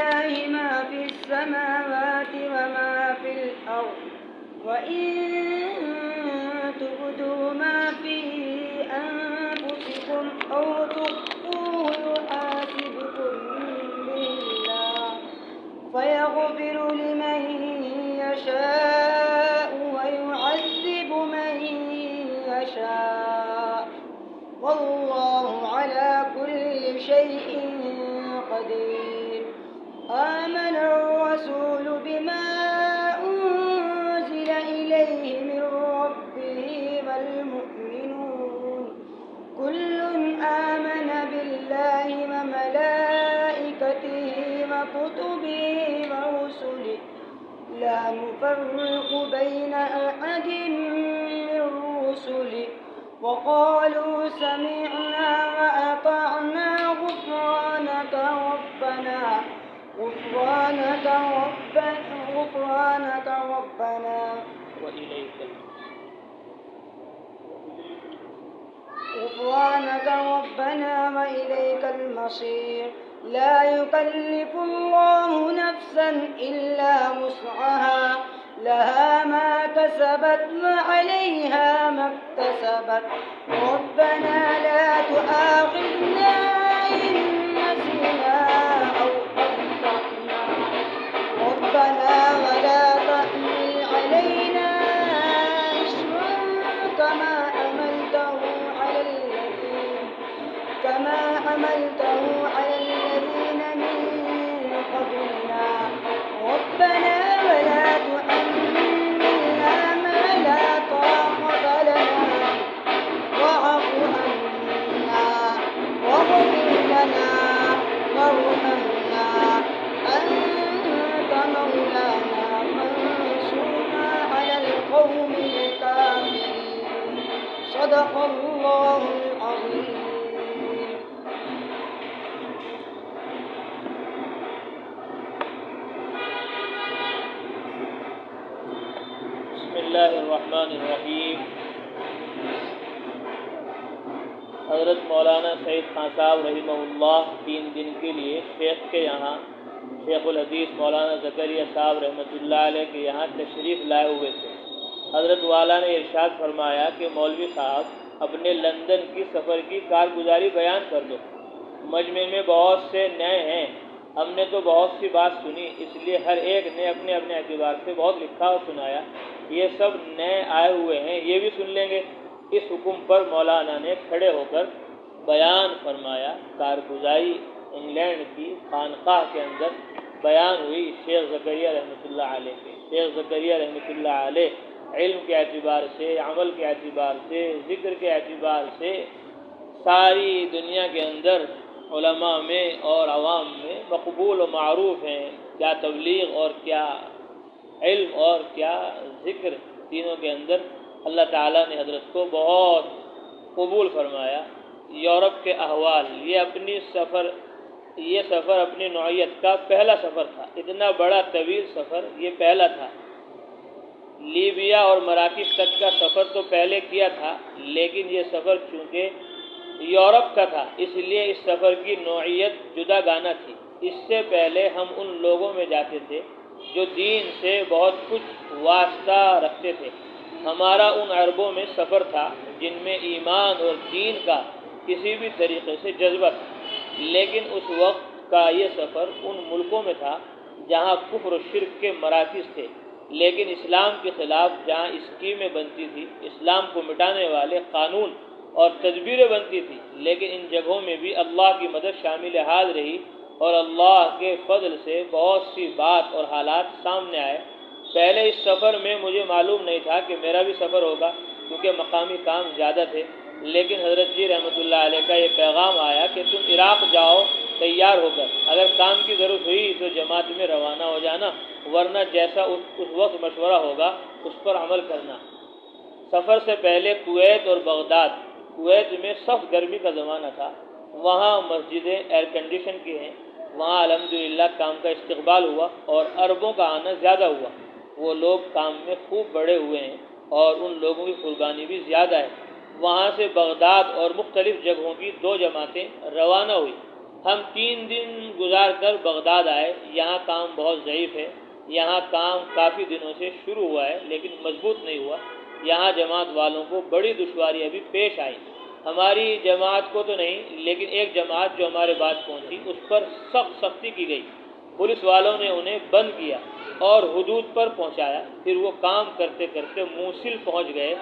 لله ما في السماوات وما في الأرض وإن تبدوا ما في أنفسكم أو تخفوه يحاسبكم به الله فيغفر لمن يشاء ويعذب من يشاء والله على كل شيء قدير. آمن الرسول بما أنزل إليه من ربه والمؤمنون كل آمن بالله وملائكته وكتبه ورسله لا نفرق بين أحد من رسله وقالوا سمعنا وأطعنا غفرانك ربنا وإليك المصير. لا يكلف الله نفسا إلا وسعها لها ما كسبت وعليها ما اكتسبت ربنا لا تؤاخذنا إن نسينا أو أخطأنا ربنا ولا تحمل علينا إصرا كما حملته على الذين من قبلنا ربنا ولا تحملنا ما لا طاقة لنا واعف عنا واغفر لنا وارحمنا أنت مولانا فانصرنا على القوم الكافرين. صدق الله العظيم. بسم اللہ الرحمن الرحیم. حضرت مولانا سعید خان صاحب رحمہ اللہ 3 دن کے لیے شیخ کے یہاں شیخ الحدیث مولانا زکریا صاحب رحمۃ اللہ علیہ کے یہاں تشریف لائے ہوئے تھے. حضرت والا نے ارشاد فرمایا کہ مولوی صاحب اپنے لندن کی سفر کی کارگزاری بیان کر دو. مجمع میں بہت سے نئے ہیں، ہم نے تو بہت سی بات سنی، اس لیے ہر ایک نے اپنے اپنے اعتبار سے بہت لکھا اور سنایا. یہ سب نئے آئے ہوئے ہیں، یہ بھی سن لیں گے. اس حکم پر مولانا نے کھڑے ہو کر بیان فرمایا. کارگزاری انگلینڈ کی خانقاہ کے اندر بیان ہوئی شیخ زکریا رحمۃ اللہ علیہ کے. شیخ زکریا رحمۃ اللہ علیہ علم کے اعتبار سے، عمل کے اعتبار سے، ذکر کے اعتبار سے ساری دنیا کے اندر علماء میں اور عوام میں مقبول و معروف ہیں. کیا تبلیغ اور کیا علم اور کیا ذکر، تینوں کے اندر اللہ تعالیٰ نے حضرت کو بہت قبول فرمایا. یورپ کے احوال، یہ سفر اپنی نوعیت کا پہلا سفر تھا. اتنا بڑا طویل سفر یہ پہلا تھا. لیبیا اور مراکش تک کا سفر تو پہلے کیا تھا، لیکن یہ سفر چونکہ یورپ کا تھا اس لیے اس سفر کی نوعیت جدا گانا تھی. اس سے پہلے ہم ان لوگوں میں جاتے تھے جو دین سے بہت کچھ واسطہ رکھتے تھے. ہمارا ان عربوں میں سفر تھا جن میں ایمان اور دین کا کسی بھی طریقے سے جذبہ تھا. لیکن اس وقت کا یہ سفر ان ملکوں میں تھا جہاں کفر و شرک کے مراکز تھے، لیکن اسلام کے خلاف جہاں اسکیمیں بنتی تھی، اسلام کو مٹانے والے قانون اور تدبیریں بنتی تھی. لیکن ان جگہوں میں بھی اللہ کی مدد شامل حال رہی اور اللہ کے فضل سے بہت سی بات اور حالات سامنے آئے. پہلے اس سفر میں مجھے معلوم نہیں تھا کہ میرا بھی سفر ہوگا کیونکہ مقامی کام زیادہ تھے. لیکن حضرت جی رحمۃ اللہ علیہ کا یہ پیغام آیا کہ تم عراق جاؤ تیار ہو کر، اگر کام کی ضرورت ہوئی تو جماعت میں روانہ ہو جانا، ورنہ جیسا اس وقت مشورہ ہوگا اس پر عمل کرنا. سفر سے پہلے کویت اور بغداد، کویت میں سخت گرمی کا زمانہ تھا، وہاں مسجدیں ایئر کنڈیشن کی ہیں، وہاں الحمدللہ کام کا استقبال ہوا اور عربوں کا آنا زیادہ ہوا. وہ لوگ کام میں خوب بڑے ہوئے ہیں اور ان لوگوں کی قربانی بھی زیادہ ہے. وہاں سے بغداد اور مختلف جگہوں کی 2 جماعتیں روانہ ہوئی. ہم 3 دن گزار کر بغداد آئے۔ یہاں کام بہت ضعیف ہے، یہاں کام کافی دنوں سے شروع ہوا ہے لیکن مضبوط نہیں ہوا۔ یہاں جماعت والوں کو بڑی دشواریاں بھی پیش آئی۔ ہماری جماعت کو تو نہیں، لیکن ایک جماعت جو ہمارے بعد پہنچی اس پر سختی کی گئی۔ پولیس والوں نے انہیں بند کیا اور حدود پر پہنچایا۔ پھر وہ کام کرتے کرتے موصل پہنچ گئے،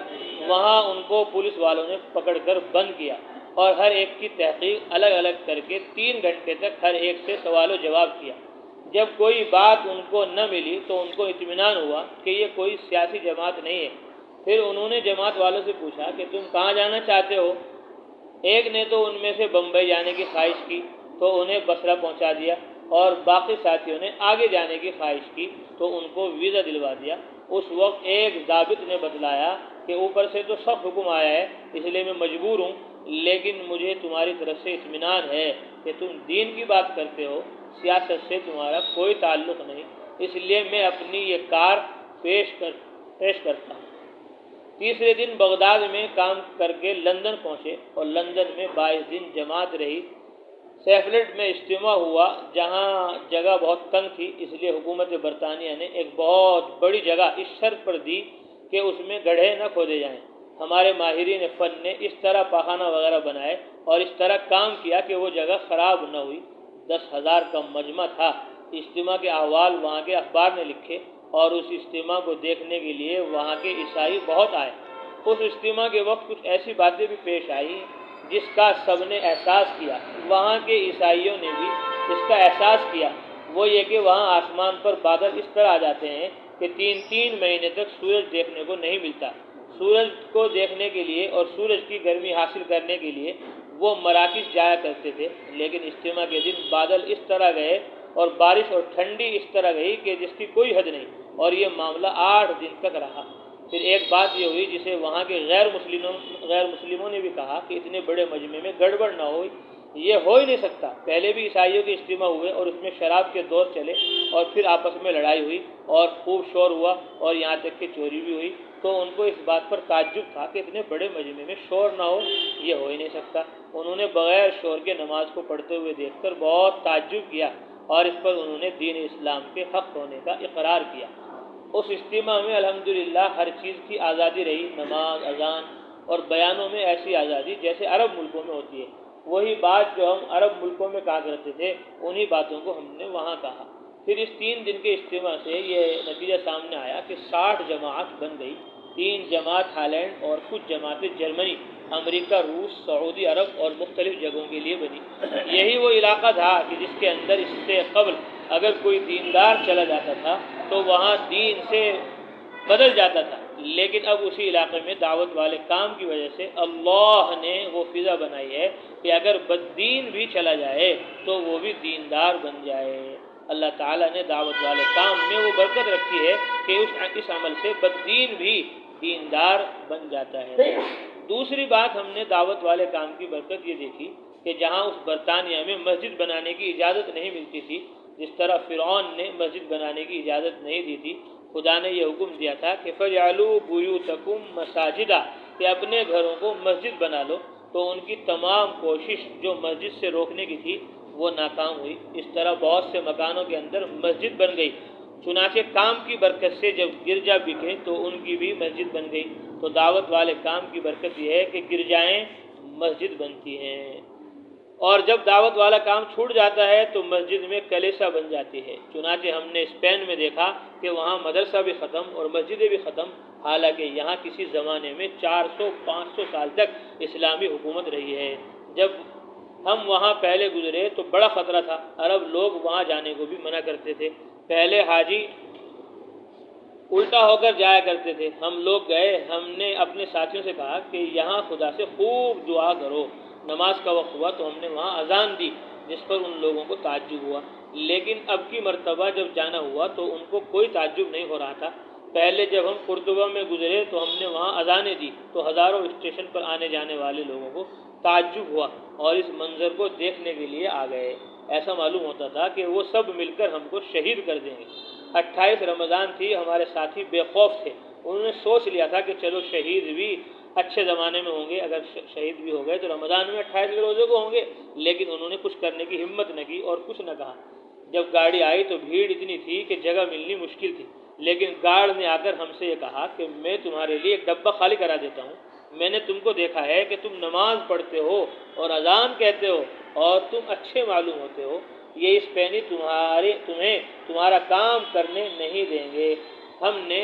وہاں ان کو پولیس والوں نے پکڑ کر بند کیا اور ہر ایک کی تحقیق الگ الگ کر کے 3 گھنٹے تک ہر ایک سے سوال و جواب کیا۔ جب کوئی بات ان کو نہ ملی تو ان کو اطمینان ہوا کہ یہ کوئی سیاسی جماعت نہیں ہے۔ پھر انہوں نے جماعت والوں سے پوچھا کہ تم کہاں جانا چاہتے ہو؟ ایک نے تو ان میں سے بمبئی جانے کی خواہش کی تو انہیں بصرہ پہنچا دیا، اور باقی ساتھیوں نے آگے جانے کی خواہش کی تو ان کو ویزا دلوا دیا۔ اس وقت ایک ضابط نے بتلایا کہ اوپر سے تو سخت حکم آیا ہے، اس لیے میں مجبور ہوں، لیکن مجھے تمہاری طرف سے اطمینان ہے کہ تم دین کی بات کرتے ہو، سیاست سے تمہارا کوئی تعلق نہیں، اس لیے میں اپنی یہ کار پیش کرتا ہوں۔ تیسرے دن بغداد میں کام کر کے لندن پہنچے اور لندن میں 22 دن جماعت رہی۔ سیفلٹ میں اجتماع ہوا، جہاں جگہ بہت تنگ تھی، اس لیے حکومت برطانیہ نے ایک بہت بڑی جگہ اس شرط پر دی کہ اس میں گڑھے نہ کھودے جائیں۔ ہمارے ماہرین فن نے اس طرح پاخانہ وغیرہ بنائے اور اس طرح کام کیا کہ وہ جگہ خراب نہ ہوئی۔ 10,000 کا مجمع تھا۔ اجتماع کے احوال وہاں کے اخبار نے لکھے اور اس اجتماع کو دیکھنے کے لیے وہاں کے عیسائی بہت آئے۔ اس اجتماع کے وقت کچھ ایسی باتیں بھی پیش آئی جس کا سب نے احساس کیا۔ وہاں کے عیسائیوں نے بھی اس کا احساس کیا، وہ یہ کہ وہاں آسمان پر بادل اس طرح آ جاتے ہیں کہ 3 مہینے تک سورج دیکھنے کو نہیں ملتا۔ سورج کو دیکھنے کے لیے اور سورج کی گرمی حاصل کرنے کے لیے وہ مراکش جایا کرتے تھے، لیکن اجتماع کے دن بادل اس طرح گئے اور بارش اور ٹھنڈی اس طرح گئی کہ جس کی کوئی حد نہیں، اور یہ معاملہ 8 دن تک رہا۔ پھر ایک بات یہ ہوئی جسے وہاں کے غیر مسلموں نے بھی کہا کہ اتنے بڑے مجمع میں گڑبڑ نہ ہو، یہ ہو ہی نہیں سکتا۔ پہلے بھی عیسائیوں کے اجتماع ہوئے اور اس میں شراب کے دور چلے اور پھر آپس میں لڑائی ہوئی اور خوب شور ہوا اور یہاں تک کہ چوری بھی ہوئی، تو ان کو اس بات پر تعجب تھا کہ اتنے بڑے مجمع میں شور نہ ہو، یہ ہو ہی نہیں سکتا۔ انہوں نے بغیر شور کے نماز کو پڑھتے ہوئے دیکھ کر بہت تعجب کیا اور اس پر انہوں نے دین اسلام کے حق ہونے کا اقرار کیا۔ اس اجتماع میں الحمدللہ ہر چیز کی آزادی رہی، نماز، اذان اور بیانوں میں ایسی آزادی جیسے عرب ملکوں میں ہوتی ہے۔ وہی بات جو ہم عرب ملکوں میں کہا کرتے تھے، انہی باتوں کو ہم نے وہاں کہا۔ پھر اس 3 دن کے اجتماع سے یہ نتیجہ سامنے آیا کہ 60 جماعت بن گئی۔ 3 جماعت ہالینڈ اور کچھ جماعتیں جرمنی، امریکہ، روس، سعودی عرب اور مختلف جگہوں کے لیے بنی۔ یہی وہ علاقہ تھا کہ جس کے اندر اس سے قبل اگر کوئی دیندار چلا جاتا تھا تو وہاں دین سے بدل جاتا تھا، لیکن اب اسی علاقے میں دعوت والے کام کی وجہ سے اللہ نے وہ فضا بنائی ہے کہ اگر بددین بھی چلا جائے تو وہ بھی دیندار بن جائے۔ اللہ تعالیٰ نے دعوت والے کام میں وہ برکت رکھی ہے کہ اس عمل سے بددین بھی دیندار بن جاتا ہے۔ دوسری بات ہم نے دعوت والے کام کی برکت یہ دیکھی کہ جہاں اس برطانیہ میں مسجد بنانے کی اجازت نہیں ملتی تھی، جس طرح فرعون نے مسجد بنانے کی اجازت نہیں دی تھی، خدا نے یہ حکم دیا تھا کہ فَجْعَلُوا بُيُوتَكُمْ مَسَاجِدَ، کہ اپنے گھروں کو مسجد بنا لو، تو ان کی تمام کوشش جو مسجد سے روکنے کی تھی وہ ناکام ہوئی۔ اس طرح بہت سے مکانوں کے اندر مسجد بن گئی۔ چنانچہ کام کی برکت سے جب گرجا بکے تو ان کی بھی مسجد بن گئی۔ تو دعوت والے کام کی برکت یہ ہے کہ گرجائیں مسجد بنتی ہیں، اور جب دعوت والا کام چھوٹ جاتا ہے تو مسجد میں کلیسا بن جاتی ہے۔ چنانچہ ہم نے اسپین میں دیکھا کہ وہاں مدرسہ بھی ختم اور مسجدیں بھی ختم، حالانکہ یہاں کسی زمانے میں 400-500 سال تک اسلامی حکومت رہی ہے۔ جب ہم وہاں پہلے گزرے تو بڑا خطرہ تھا، عرب لوگ وہاں جانے کو بھی منع کرتے تھے۔ پہلے حاجی الٹا ہو کر جایا کرتے تھے۔ ہم لوگ گئے، ہم نے اپنے ساتھیوں سے کہا کہ یہاں خدا سے خوب دعا کرو۔ نماز کا وقت ہوا تو ہم نے وہاں اذان دی، جس پر ان لوگوں کو تعجب ہوا، لیکن اب کی مرتبہ جب جانا ہوا تو ان کو کوئی تعجب نہیں ہو رہا تھا۔ پہلے جب ہم قرطبہ میں گزرے تو ہم نے وہاں اذانیں دی تو ہزاروں اسٹیشن پر آنے جانے والے لوگوں کو تعجب ہوا اور اس منظر کو دیکھنے کے لیے آ گئے۔ ایسا معلوم ہوتا تھا کہ وہ سب مل کر ہم کو شہید کر دیں گے۔ 28 رمضان تھی، ہمارے ساتھی بے خوف تھے، انہوں نے سوچ لیا تھا کہ چلو شہید بھی اچھے زمانے میں ہوں گے، اگر شہید بھی ہو گئے تو رمضان میں 28 کے روزے کو ہوں گے، لیکن انہوں نے کچھ کرنے کی ہمت نہ کی اور کچھ نہ کہا۔ جب گاڑی آئی تو بھیڑ اتنی تھی کہ جگہ ملنی مشکل تھی، لیکن گارڈ نے آ کر ہم سے یہ کہا کہ میں تمہارے لیے ایک ڈبہ خالی کرا دیتا ہوں۔ میں نے تم کو دیکھا ہے کہ تم نماز پڑھتے ہو اور اذان کہتے ہو اور تم اچھے معلوم ہوتے ہو، یہ اسپینی تمہیں تمہارا کام کرنے نہیں دیں گے۔ ہم نے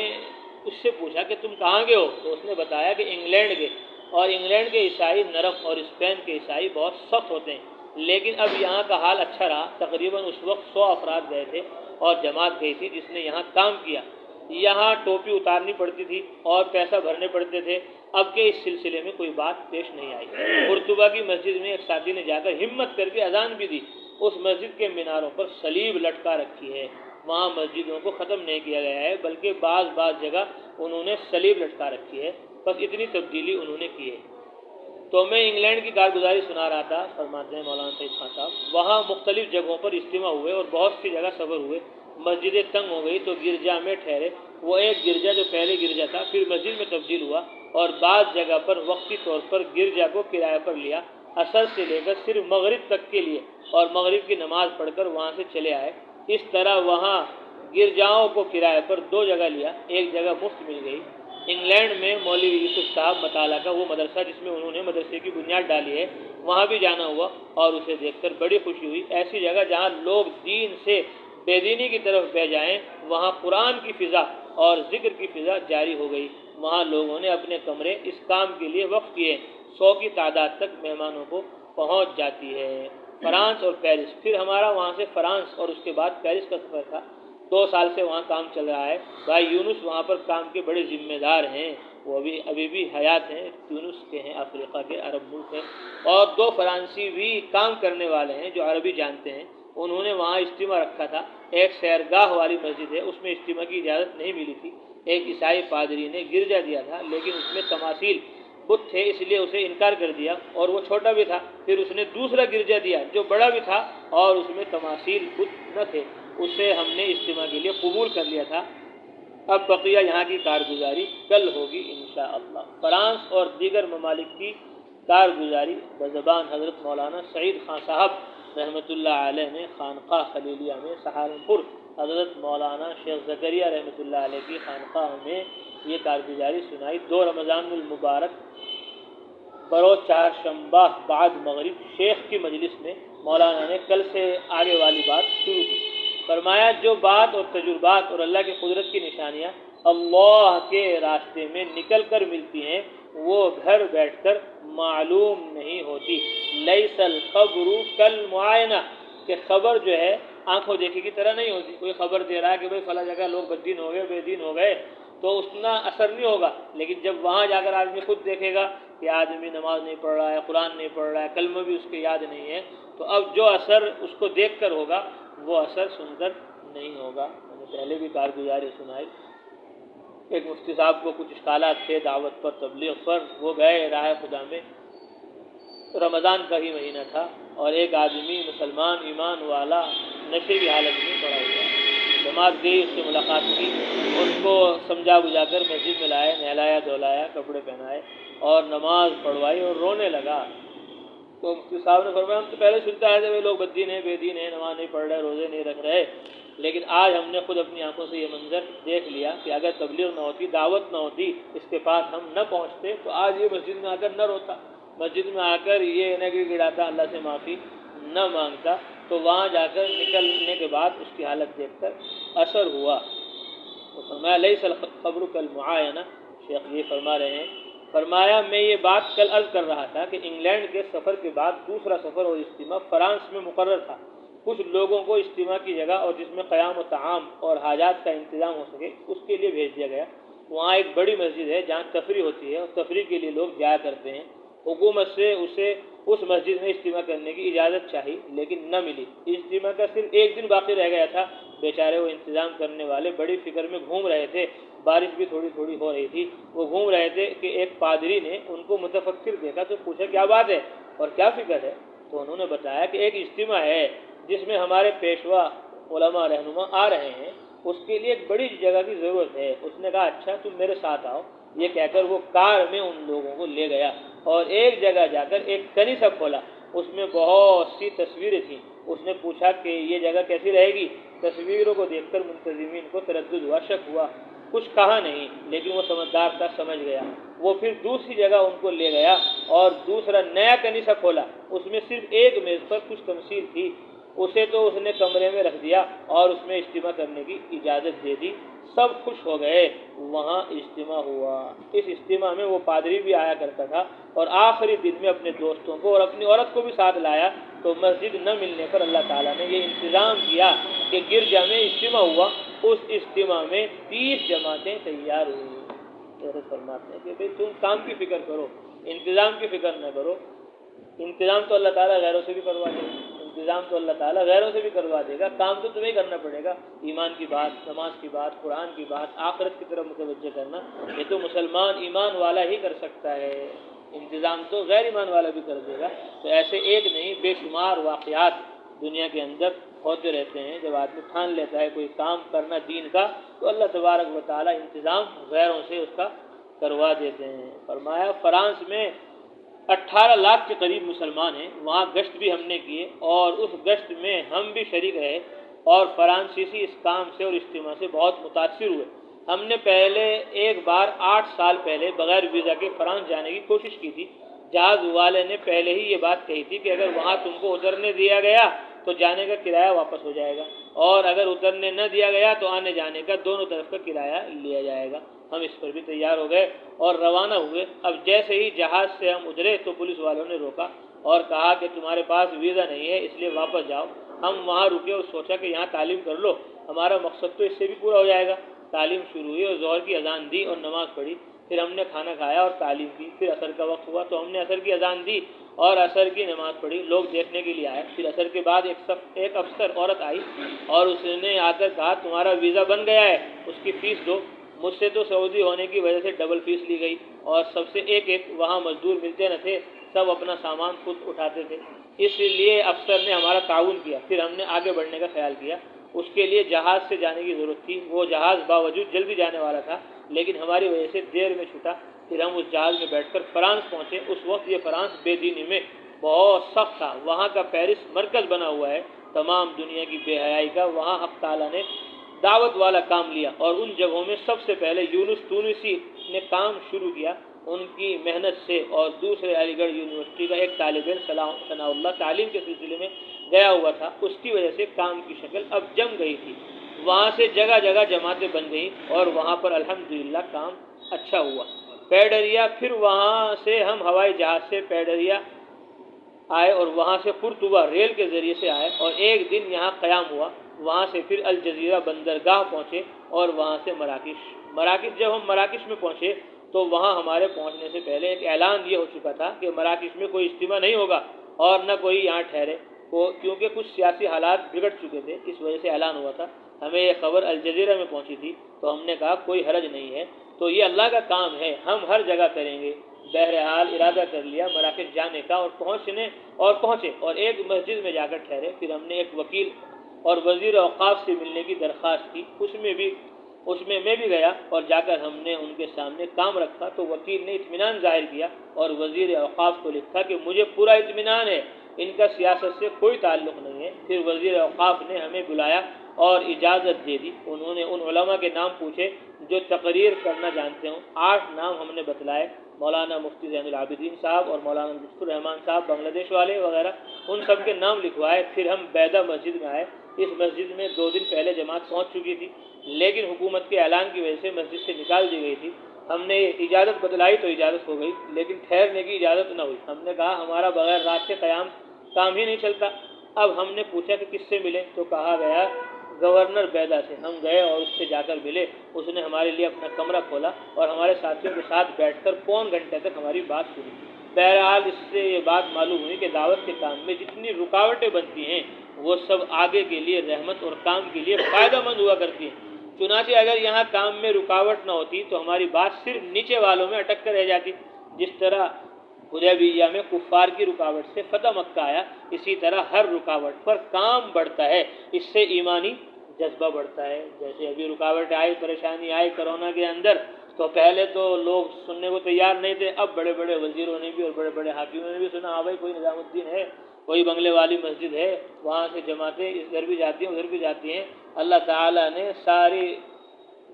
اس سے پوچھا کہ تم کہاں گئے ہو، تو اس نے بتایا کہ انگلینڈ گئے، اور انگلینڈ کے عیسائی نرم اور اسپین کے عیسائی بہت سخت ہوتے ہیں، لیکن اب یہاں کا حال اچھا رہا۔ تقریباً اس وقت 100 افراد گئے تھے اور جماعت گئی تھی جس نے یہاں کام کیا۔ یہاں ٹوپی اتارنی پڑتی تھی اور پیسہ بھرنے پڑتے تھے۔ اب کے اس سلسلے میں کوئی بات پیش نہیں آئی۔ قرطبہ کی مسجد میں ایک ساتھی نے جا کر ہمت کر کے اذان بھی دی۔ اس مسجد کے میناروں پر صلیب لٹکا رکھی ہے۔ وہاں مسجدوں کو ختم نہیں کیا گیا ہے، بلکہ بعض جگہ انہوں نے صلیب لٹکا رکھی ہے، بس اتنی تبدیلی انہوں نے کی ہے۔ تو میں انگلینڈ کی کارگزاری سنا رہا تھا، فرماتے ہیں مولانا سعید خان صاحب، وہاں مختلف جگہوں پر اجتماع ہوئے اور بہت سی جگہ سفر ہوئے۔ مسجدیں تنگ ہو گئی تو گرجا میں ٹھہرے۔ وہ ایک گرجا جو پہلے گرجا تھا پھر مسجد میں تبدیل ہوا، اور بعض جگہ پر وقتی طور پر گرجا کو کرایہ پر لیا، عصر سے لے کر صرف مغرب تک کے لیے، اور مغرب کی نماز پڑھ کر وہاں سے چلے آئے۔ اس طرح وہاں گرجاؤں کو کرایہ پر 2 جگہ لیا، ایک جگہ مفت مل گئی۔ انگلینڈ میں مولوی یوسف صاحب مطالعہ کا وہ مدرسہ جس میں انہوں نے مدرسے کی بنیاد ڈالی ہے، وہاں بھی جانا ہوا اور اسے دیکھ کر بڑی خوشی ہوئی۔ ایسی جگہ جہاں لوگ دین سے بے دینی کی طرف بہ جائیں، وہاں قرآن کی فضا اور ذکر کی فضا جاری ہو گئی۔ وہاں لوگوں نے اپنے کمرے اس کام کے لیے وقف کیے۔ 100 کی تعداد تک مہمانوں کو پہنچ جاتی ہے۔ فرانس اور پیرس، پھر ہمارا وہاں سے فرانس اور اس کے بعد پیرس کا سفر تھا۔ 2 سال سے وہاں کام چل رہا ہے۔ بھائی یونس وہاں پر کام کے بڑے ذمہ دار ہیں، وہ ابھی بھی حیات ہیں، یونس کے ہیں، افریقہ کے عرب ملک ہیں، اور 2 فرانسی بھی کام کرنے والے ہیں جو عربی جانتے ہیں۔ انہوں نے وہاں اجتماع رکھا تھا۔ ایک سیرگاہ والی مسجد ہے، اس میں اجتماع کی اجازت نہیں ملی تھی۔ ایک عیسائی پادری نے گرجا دیا تھا، لیکن اس میں تماثیل بت تھے، اس لیے اسے انکار کر دیا، اور وہ چھوٹا بھی تھا۔ پھر اس نے دوسرا گرجا دیا جو بڑا بھی تھا اور اس میں تماثیل بت نہ تھے، اسے ہم نے اجتماع کے لیے قبول کر لیا تھا۔ اب بقیہ یہاں کی کارگزاری کل ہوگی انشاءاللہ۔ فرانس اور دیگر ممالک کی کارگزاری بزبان حضرت مولانا سعید خان صاحب رحمۃ اللہ علیہ نے خانقاہ خلیلیہ میں سہارنپور، حضرت مولانا شیخ زکریہ رحمۃ اللہ علیہ کی خانقاہ میں یہ کارگزاری سنائی۔ 2 رمضان المبارک بروز 4 شنبہ بعد مغرب شیخ کی مجلس میں مولانا نے کل سے آگے والی بات شروع کی۔ فرمایا جو بات اور تجربات اور اللہ کی قدرت کی نشانیاں اللہ کے راستے میں نکل کر ملتی ہیں، وہ گھر بیٹھ کر معلوم نہیں ہوتی۔ لیس الخبر کالمعائنہ، کہ خبر جو ہے آنکھوں دیکھے کی طرح نہیں ہوتی۔ کوئی خبر دے رہا ہے کہ بھئی فلاں جگہ لوگ بددین ہو گئے، بے دین ہو گئے، تو اتنا اثر نہیں ہوگا، لیکن جب وہاں جا کر آدمی خود دیکھے گا کہ آدمی نماز نہیں پڑھ رہا ہے، قرآن نہیں پڑھ رہا ہے، کلمہ بھی اس کے یاد نہیں ہے، تو اب جو اثر اس کو دیکھ کر ہوگا وہ اثر سن کر نہیں ہوگا۔ میں نے پہلے بھی کارگزاری سنائی۔ ایک مفتی صاحب کو کچھ اشکالات تھے دعوت پر، تبلیغ پر، وہ گئے راہ خدا میں، رمضان کا ہی مہینہ تھا، اور ایک آدمی مسلمان ایمان والا نشے کی حالت میں پڑا ہوا ہے۔ جماعت گئی، اس سے ملاقات کی، ان کو سمجھا بجھا کر مسجد میں لائے، نہلایا دھلایا، کپڑے پہنائے اور نماز پڑھوائی، اور رونے لگا۔ تو مفتی صاحب نے فرمایا ہم تو پہلے سنتا ہے کہ لوگ بددین ہیں، بے دین ہیں، نماز نہیں پڑھ رہے، روزے نہیں رکھ رہے، لیکن آج ہم نے خود اپنی آنکھوں سے یہ منظر دیکھ لیا کہ اگر تبلیغ نہ ہوتی، دعوت نہ ہوتی، اس کے پاس ہم نہ پہنچتے تو آج یہ مسجد میں آ کر نہ روتا، مسجد میں آ کر یہ نہ گڑاتا، اللہ سے معافی نہ مانگتا۔ تو وہاں جا کر نکلنے کے بعد اس کی حالت دیکھ کر اثر ہوا۔ تو فرمایا لیس الخبر کالمعائنہ، شیخ یہ فرما رہے ہیں۔ فرمایا میں یہ بات کل عرض کر رہا تھا کہ انگلینڈ کے سفر کے بعد دوسرا سفر اور اجتماع فرانس میں مقرر تھا۔ کچھ لوگوں کو اجتماع کی جگہ اور جس میں قیام و طعام اور حاجات کا انتظام ہو سکے اس کے لیے بھیج دیا گیا۔ وہاں ایک بڑی مسجد ہے جہاں تفریح ہوتی ہے اور تفریح کے لیے لوگ جایا کرتے ہیں۔ حکومت سے اسے اس مسجد میں اجتماع کرنے کی اجازت چاہی لیکن نہ ملی۔ اجتماع کا صرف 1 دن باقی رہ گیا تھا۔ بیچارے وہ انتظام کرنے والے بڑی فکر میں گھوم رہے تھے، بارش بھی تھوڑی تھوڑی ہو رہی تھی۔ وہ گھوم رہے تھے کہ ایک پادری نے ان کو متفکر دیکھا تو پوچھا کیا بات ہے اور کیا فکر ہے؟ تو انہوں نے بتایا کہ ایک اجتماع ہے جس میں ہمارے پیشوا علماء رہنما آ رہے ہیں، اس کے لیے ایک بڑی جگہ کی ضرورت ہے۔ اس نے کہا اچھا تم میرے ساتھ آؤ۔ یہ کہہ کر وہ کار میں ان لوگوں کو لے گیا اور ایک جگہ جا کر ایک کنیسہ کھولا اس میں بہت سی تصویریں تھیں. اس نے پوچھا کہ یہ جگہ کیسی رہے گی؟ تصویروں کو دیکھ کر منتظمین کو تردد ہوا، شک ہوا، کچھ کہا نہیں، لیکن وہ سمجھدار تھا، سمجھ گیا. وہ پھر دوسری جگہ ان کو لے گیا اور دوسرا نیا کنیسہ کھولا. اس میں صرف ایک میز پر کچھ تمثیل تھی، اسے تو اس نے کمرے میں رکھ دیا اور اس میں اجتماع کرنے کی اجازت دے دی. سب خوش ہو گئے. وہاں اجتماع ہوا. اس اجتماع میں وہ پادری بھی آیا کرتا تھا اور آخری دن میں اپنے دوستوں کو اور اپنی عورت کو بھی ساتھ لایا. تو مسجد نہ ملنے پر اللہ تعالیٰ نے یہ انتظام کیا کہ گرجا میں اجتماع ہوا. اس اجتماع میں 30 جماعتیں تیار ہوئی. فرماتے ہیں کہ بھئی تم کام کی فکر کرو، انتظام کی فکر نہ کرو. انتظام تو اللہ تعالیٰ غیروں سے بھی کروا دے گا، انتظام تو اللہ تعالیٰ غیروں سے بھی کروا دے گا. کام تو تمہیں کرنا پڑے گا. ایمان کی بات، نماز کی بات، قرآن کی بات، آخرت کی طرف متوجہ کرنا، یہ تو مسلمان ایمان والا ہی کر سکتا ہے. انتظام تو غیر ایمان والا بھی کر دے گا. تو ایسے ایک نہیں، بے شمار واقعات دنیا کے اندر ہوتے رہتے ہیں. جب آدمی ٹھان لیتا ہے کوئی کام کرنا دین کا، تو اللہ تبارک و تعالیٰ انتظام غیروں سے اس کا کروا دیتے ہیں. فرمایا فرانس میں 18 لاکھ کے قریب مسلمان ہیں. وہاں گشت بھی ہم نے کیے اور اس گشت میں ہم بھی شریک رہے اور فرانسیسی اس کام سے اور اجتماع سے بہت متاثر ہوئے. ہم نے پہلے ایک بار 8 سال پہلے بغیر ویزا کے فرانس جانے کی کوشش کی تھی. جہاز والے نے پہلے ہی یہ بات کہی تھی کہ اگر وہاں تم کو اترنے دیا گیا تو جانے کا کرایہ واپس ہو جائے گا، اور اگر اترنے نہ دیا گیا تو آنے جانے کا دونوں طرف کا کرایہ لیا جائے گا. ہم اس پر بھی تیار ہو گئے اور روانہ ہوئے. اب جیسے ہی جہاز سے ہم اترے تو پولیس والوں نے روکا اور کہا کہ تمہارے پاس ویزا نہیں ہے، اس لیے واپس جاؤ. ہم وہاں رکے اور سوچا کہ یہاں تعلیم کر لو، ہمارا مقصد تو اس سے بھی پورا ہو جائے گا. تعلیم شروع ہوئی اور ظہر کی اذان دی اور نماز پڑھی. پھر ہم نے کھانا کھایا اور تعلیم کی. پھر عصر کا وقت ہوا تو ہم نے عصر کی اذان دی اور عصر کی نماز پڑھی. لوگ دیکھنے کے لیے آئے. پھر عصر کے بعد ایک افسر عورت آئی اور اس نے آ کر کہا تمہارا ویزا بن گیا ہے، اس کی فیس دو. مجھ سے تو سعودی ہونے کی وجہ سے ڈبل فیس لی گئی اور سب سے ایک وہاں مزدور ملتے نہ تھے، سب اپنا سامان خود اٹھاتے تھے. اس لیے افسر نے ہمارا تعاون کیا. پھر ہم نے آگے بڑھنے کا خیال کیا. اس کے لیے جہاز سے جانے کی ضرورت تھی. وہ جہاز باوجود جلدی جانے والا تھا لیکن ہماری وجہ سے دیر میں چھوٹا. پھر ہم اس جہاز میں بیٹھ کر فرانس پہنچے. اس وقت یہ فرانس بے دینی میں بہت سخت تھا. وہاں کا پیرس مرکز بنا ہوا ہے تمام دنیا کی بے حیائی کا. وہاں حق تعالیٰ نے دعوت والا کام لیا اور ان جگہوں میں سب سے پہلے یونس تونسی نے کام شروع کیا ان کی محنت سے. اور دوسرے علی گڑھ یونیورسٹی کا ایک طالب علم ثناء اللہ تعلیم کے سلسلے میں گیا ہوا تھا. اس کی وجہ سے کام کی شکل اب جم گئی تھی. وہاں سے جگہ جگہ جماعتیں بن گئیں اور وہاں پر الحمدللہ کام اچھا ہوا. پیڈریا، پھر وہاں سے ہم ہوائی جہاز سے پیڈریا آئے اور وہاں سے قرطبہ ریل کے ذریعے سے آئے اور ایک دن یہاں قیام ہوا. وہاں سے پھر الجزیرہ بندرگاہ پہنچے اور وہاں سے مراکش. جب ہم مراکش میں پہنچے تو وہاں ہمارے پہنچنے سے پہلے ایک اعلان یہ ہو چکا تھا کہ مراکش میں کوئی اجتماع نہیں ہوگا اور نہ کوئی یہاں ٹھہرے، کیونکہ کچھ سیاسی حالات بگڑ چکے تھے. اس وجہ سے اعلان ہوا تھا. ہمیں یہ خبر الجزیرہ میں پہنچی تھی تو ہم نے کہا کوئی حرج نہیں ہے، تو یہ اللہ کا کام ہے، ہم ہر جگہ کریں گے. بہرحال ارادہ کر لیا مراکش جانے کا اور پہنچے اور ایک مسجد میں جا کر ٹھہرے. پھر ہم نے ایک وکیل اور وزیر اوقاف سے ملنے کی درخواست کی. اس میں میں بھی گیا اور جا کر ہم نے ان کے سامنے کام رکھا تو وکیل نے اطمینان ظاہر کیا اور وزیر اوقاف کو لکھا کہ مجھے پورا اطمینان ہے، ان کا سیاست سے کوئی تعلق نہیں ہے. پھر وزیر اوقاف نے ہمیں بلایا اور اجازت دے دی. انہوں نے ان علماء کے نام پوچھے جو تقریر کرنا جانتے ہوں. 8 نام ہم نے بتلائے، مولانا مفتی زین العابدین صاحب اور مولانا لطف الرحمان صاحب بنگلہ دیش والے وغیرہ، ان سب کے نام لکھوائے. پھر ہم بیدہ مسجد میں آئے. اس مسجد میں 2 دن پہلے جماعت پہنچ چکی تھی لیکن حکومت کے اعلان کی وجہ سے مسجد سے نکال دی گئی تھی. ہم نے اجازت بتلائی تو اجازت ہو گئی لیکن ٹھہرنے کی اجازت نہ ہوئی. ہم نے کہا ہمارا بغیر رات کے قیام کام ہی نہیں چلتا. اب ہم نے پوچھا کہ کس سے ملے تو کہا گیا گورنر بیدہ سے. ہم گئے اور اس سے جا کر ملے. اس نے ہمارے لیے اپنا کمرہ کھولا اور ہمارے ساتھیوں کے ساتھ بیٹھ کر پون گھنٹے تک ہماری بات سنی. بہرحال اس سے یہ بات معلوم ہوئی کہ دعوت کے کام میں جتنی رکاوٹیں بنتی ہیں وہ سب آگے کے لیے رحمت اور کام کے لیے فائدہ مند ہوا کرتی ہیں. چنانچہ اگر یہاں کام میں رکاوٹ نہ ہوتی تو ہماری بات صرف نیچے والوں میں اٹک کر رہ جاتی. جس طرح حدیبیہ میں کفار کی رکاوٹ سے فتح مکہ آیا، اسی طرح ہر رکاوٹ پر کام بڑھتا ہے، اس سے ایمانی جذبہ بڑھتا ہے. جیسے ابھی رکاوٹ آئی، پریشانی آئی کرونا کے اندر، تو پہلے تو لوگ سننے کو تیار نہیں تھے، اب بڑے بڑے وزیروں نے بھی اور بڑے بڑے حاکموں نے بھی سنا، ہاں بھائی کوئی نظام الدین ہے، کوئی بنگلے والی مسجد ہے، وہاں سے جماعتیں ادھر بھی جاتی ہیں ادھر بھی جاتی ہیں۔ اللہ تعالیٰ نے ساری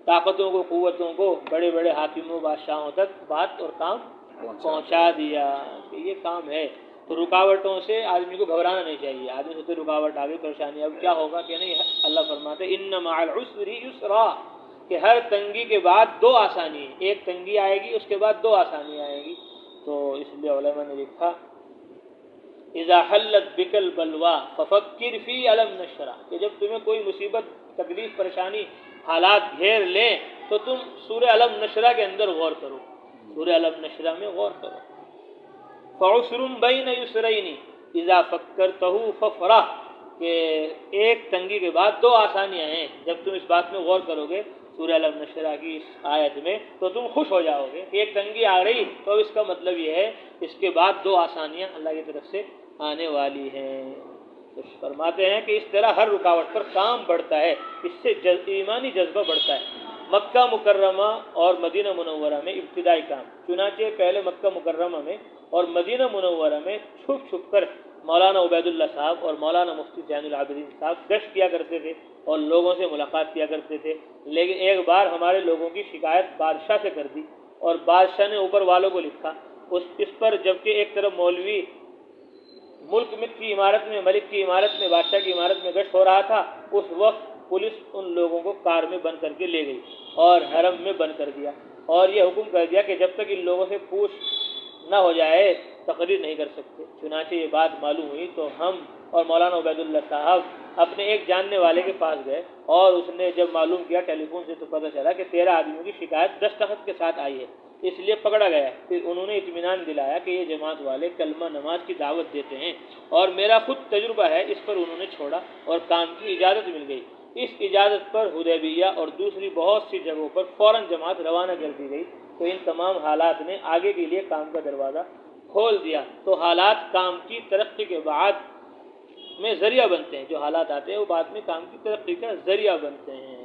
طاقتوں کو، قوتوں کو، بڑے بڑے حاکموں بادشاہوں تک بات اور کام پہنچا دیا کہ یہ کام ہے۔ تو رکاوٹوں سے آدمی کو گھبرانا نہیں چاہیے، آدمی سوچتے رکاوٹ آ گئی، پریشانی، اب کیا ہوگا کہ نہیں، اللہ فرماتے ان مع العسر یسرا، کہ ہر تنگی کے بعد دو آسانی ہیں، ایک تنگی آئے گی اس کے بعد دو آسانی آئیں گی۔ تو اس لیے علماء نے لکھا اذا حلت بک البلوا ففکر فی علم نشرہ، کہ جب تمہیں کوئی مصیبت، تکلیف، پریشانی، حالات گھیر لیں تو تم سورہ علم نشرہ کے اندر غور کرو، سورہ علم نشرہ میں غور کرو۔ فعسر بین یسرین اذا فکرتہ ففرح، کہ ایک تنگی کے بعد دو آسانیاں ہیں، جب تم اس بات میں غور کرو گے سورہ علم نشرہ کی اس آیت میں تو تم خوش ہو جاؤ گے کہ ایک تنگی آ رہی تو اس کا مطلب یہ ہے اس کے بعد دو آسانیاں اللہ کی طرف سے آنے والی ہیں۔ تو فرماتے ہیں کہ اس طرح ہر رکاوٹ پر کام بڑھتا ہے، اس سے ایمانی جذبہ بڑھتا ہے۔ مکہ مکرمہ اور مدینہ منورہ میں ابتدائی کام، چنانچہ پہلے مکہ مکرمہ میں اور مدینہ منورہ میں چھپ چھپ کر مولانا عبید اللہ صاحب اور مولانا مفتی زین العابدین صاحب گشت کیا کرتے تھے اور لوگوں سے ملاقات کیا کرتے تھے۔ لیکن ایک بار ہمارے لوگوں کی شکایت بادشاہ سے کر دی اور بادشاہ نے اوپر والوں کو لکھا، اس پر جبکہ ایک طرف مولوی ملک کی عمارت میں، ملک کی عمارت میں، بادشاہ کی عمارت میں گشت ہو رہا تھا، اس وقت پولیس ان لوگوں کو کار میں بند کر کے لے گئی اور حرم میں بند کر دیا اور یہ حکم کر دیا کہ جب تک ان لوگوں سے پوچھ نہ ہو جائے تقریر نہیں کر سکتے۔ چنانچہ یہ بات معلوم ہوئی تو ہم اور مولانا عبید اللہ صاحب اپنے ایک جاننے والے کے پاس گئے اور اس نے جب معلوم کیا ٹیلی فون سے تو پتہ چلا کہ 13 آدمیوں کی شکایت دستخط کے ساتھ آئی ہے، اس لیے پکڑا گیا۔ پھر انہوں نے اطمینان دلایا کہ یہ جماعت والے کلمہ نماز کی دعوت دیتے ہیں اور میرا خود تجربہ ہے، اس پر انہوں نے چھوڑا اور کام کی اجازت مل گئی۔ اس اجازت پر حدیبیہ اور دوسری بہت سی جگہوں پر فوراً جماعت روانہ کر دی گئی۔ تو ان تمام حالات نے آگے کے لیے کام کا دروازہ کھول دیا۔ تو حالات کام کی ترقی کے بعد میں ذریعہ بنتے ہیں، جو حالات آتے ہیں وہ بعد میں کام کی ترقی کا ذریعہ بنتے ہیں۔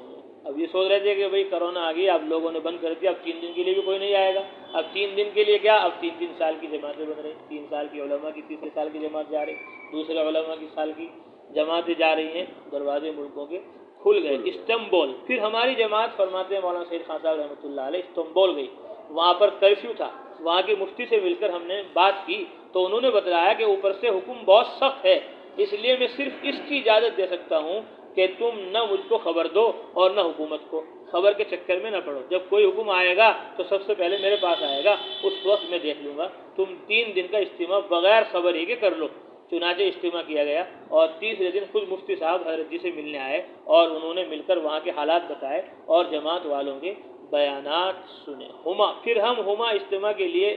اب یہ سوچ رہے تھے کہ بھئی کرونا آ گئی، اب لوگوں نے بند کر دیا، اب 3 دن کے لیے بھی کوئی نہیں آئے گا، اب 3 دن کے لیے کیا، اب 3 سال کی جماعتیں بن رہی، 3 سال کی علماء کی، تیسرے سال کی جماعت جا رہی، دوسرے علماء کی سال کی جماعتیں جا رہی ہیں، دروازے ملکوں کے کھل گئے۔ استنبول، پھر ہماری جماعت فرماتے ہیں مولانا سید خان صاحب رحمۃ اللہ علیہ استنبول گئی، وہاں پر کرفیو تھا، وہاں کے مفتی سے مل کر ہم نے بات کی تو انہوں نے بتلایا کہ اوپر سے حکم بہت سخت ہے، اس لیے میں صرف اس کی اجازت دے سکتا ہوں کہ تم نہ مجھ کو خبر دو اور نہ حکومت کو، خبر کے چکر میں نہ پڑو، جب کوئی حکم آئے گا تو سب سے پہلے میرے پاس آئے گا، اس وقت میں دیکھ لوں گا، تم 3 دن کا اجتماع بغیر خبر ہی کے کر لو۔ چنانچہ اجتماع کیا گیا اور تیسرے دن خود مفتی صاحب حضرت جی سے ملنے آئے اور انہوں نے مل کر وہاں کے حالات بتائے اور جماعت والوں کے بیانات سنے۔ پھر ہم ہما اجتماع کے لیے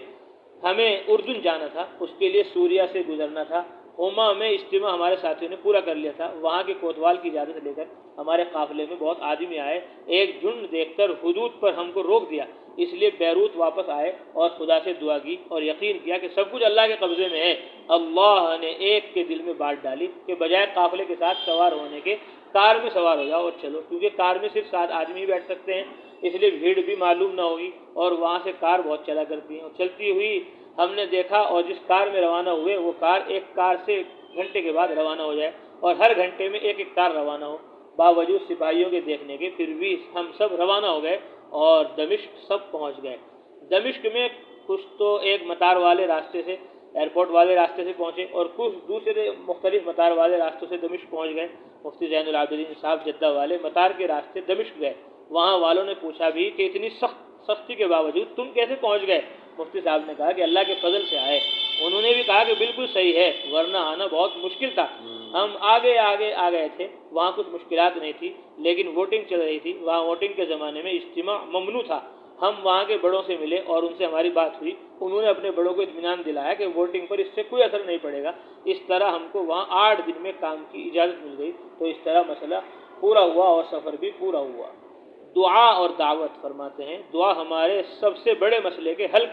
ہمیں اردن جانا تھا، اس کے لیے سوریا سے گزرنا تھا۔ ہوما میں اجتماع ہمارے ساتھیوں نے پورا کر لیا تھا، وہاں کے کوتوال کی اجازت لے کر ہمارے قافلے میں بہت آدمی آئے، ایک جھنڈ دیکھ کر حدود پر ہم کو روک دیا، اس لیے بیروت واپس آئے اور خدا سے دعا کی اور یقین کیا کہ سب کچھ اللہ کے قبضے میں ہے۔ اللہ نے ایک کے دل میں بات ڈالی کہ بجائے قافلے کے ساتھ سوار ہونے کے کار میں سوار ہو جاؤ اور چلو، کیونکہ کار میں صرف 7 آدمی ہی بیٹھ سکتے ہیں، اس لیے بھیڑ بھی معلوم نہ ہوگی اور وہاں سے کار بہت چلا کرتی ہیں، اور چلتی ہوئی ہم نے دیکھا اور جس کار میں روانہ ہوئے وہ کار ایک کار سے گھنٹے کے بعد روانہ ہو جائے اور ہر گھنٹے میں ایک کار روانہ ہو، باوجود سپاہیوں کے دیکھنے کے پھر بھی ہم سب روانہ ہو گئے اور دمشق سب پہنچ گئے۔ دمشق میں کچھ تو ایک مطار والے راستے سے، ایئرپورٹ والے راستے سے پہنچے اور کچھ دوسرے مختلف مطار والے راستوں سے دمشق پہنچ گئے۔ مفتی زین العابدین صاحب جدہ والے مطار کے راستے دمشق گئے، وہاں والوں نے پوچھا بھی کہ اتنی سختی کے باوجود تم کیسے پہنچ گئے؟ مفتی صاحب نے کہا کہ اللہ کے فضل سے آئے۔ انہوں نے بھی کہا کہ بالکل صحیح ہے، ورنہ آنا بہت مشکل تھا، ہم آگے آ گئے تھے، وہاں کچھ مشکلات نہیں تھی، لیکن ووٹنگ چل رہی تھی، وہاں ووٹنگ کے زمانے میں اجتماع ممنوع تھا۔ ہم وہاں کے بڑوں سے ملے اور ان سے ہماری بات ہوئی، انہوں نے اپنے بڑوں کو اطمینان دلایا کہ ووٹنگ پر اس سے کوئی اثر نہیں پڑے گا۔ اس طرح ہم کو وہاں 8 دن میں کام کی اجازت مل گئی، تو اس طرح مسئلہ پورا ہوا اور سفر بھی پورا ہوا۔ دعا اور دعوت، فرماتے ہیں دعا ہمارے سب سے بڑے مسئلے کے حل